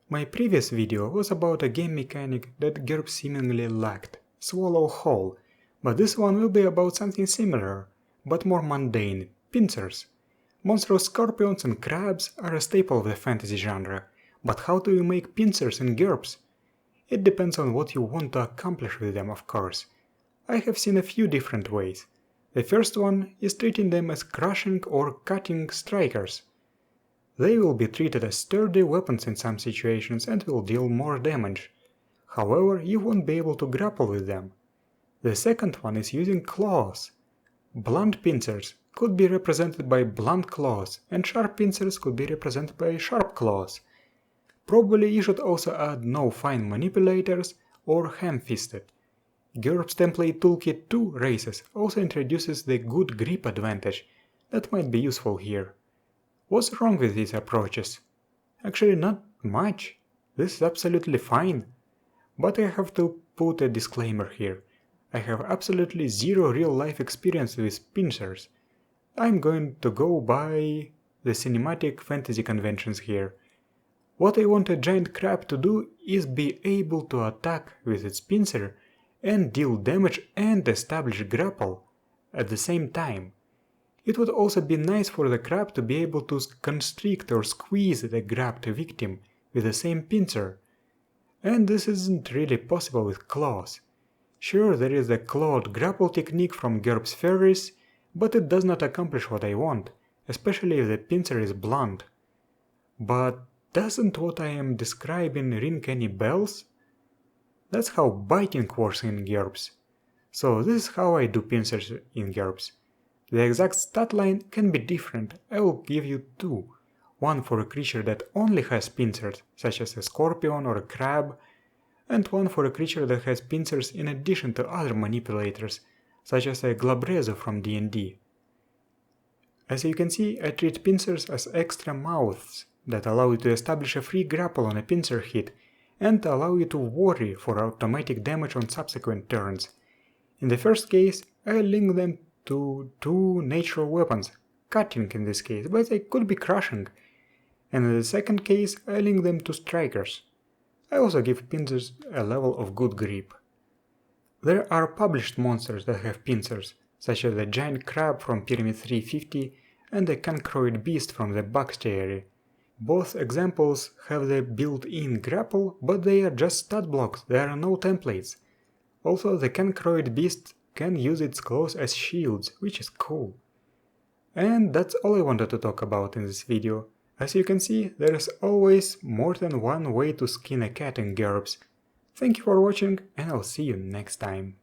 My previous video was about a game mechanic that GURPS seemingly lacked, Swallow Whole, but this one will be about something similar, but more mundane, pincers. Monstrous scorpions and crabs are a staple of the fantasy genre, but how do you make pincers in GURPS? It depends on what you want to accomplish with them, of course. I have seen a few different ways. The first one is treating them as crushing or cutting strikers. They will be treated as sturdy weapons in some situations and will deal more damage. However, you won't be able to grapple with them. The second one is using claws. Blunt pincers could be represented by blunt claws, and sharp pincers could be represented by sharp claws. Probably you should also add no fine manipulators or ham-fisted. GURPS Template Toolkit 2 Races also introduces the good grip advantage that might be useful here. What's wrong with these approaches? Actually not much, this is absolutely fine. But I have to put a disclaimer here. I have absolutely zero real-life experience with pincers. I'm going to go by the cinematic fantasy conventions here. What I want a giant crab to do is be able to attack with its pincer and deal damage and establish grapple at the same time. It would also be nice for the crab to be able to constrict or squeeze the grabbed victim with the same pincer. And this isn't really possible with claws. Sure, there is the clawed grapple technique from GURPS Fairies, but it does not accomplish what I want, especially if the pincer is blunt. But doesn't what I am describing ring any bells? That's how biting works in GURPS. So this is how I do pincers in GURPS. The exact stat line can be different, I will give you two. One for a creature that only has pincers, such as a scorpion or a crab, and one for a creature that has pincers in addition to other manipulators, such as a Glabrezo from D&D. As you can see, I treat pincers as extra mouths that allow you to establish a free grapple on a pincer hit, and allow you to worry for automatic damage on subsequent turns. In the first case, I link them to two natural weapons, cutting in this case, but they could be crushing. And in the second case, I link them to strikers. I also give pincers a level of good grip. There are published monsters that have pincers, such as the giant crab from Pyramid 350 and the cancroid beast from the bestiary. Both examples have the built-in grapple, but they are just stat blocks, there are no templates. Also, the cancroid beast can use its claws as shields, which is cool. And that's all I wanted to talk about in this video. As you can see, there is always more than one way to skin a cat in GURPS. Thank you for watching, and I'll see you next time.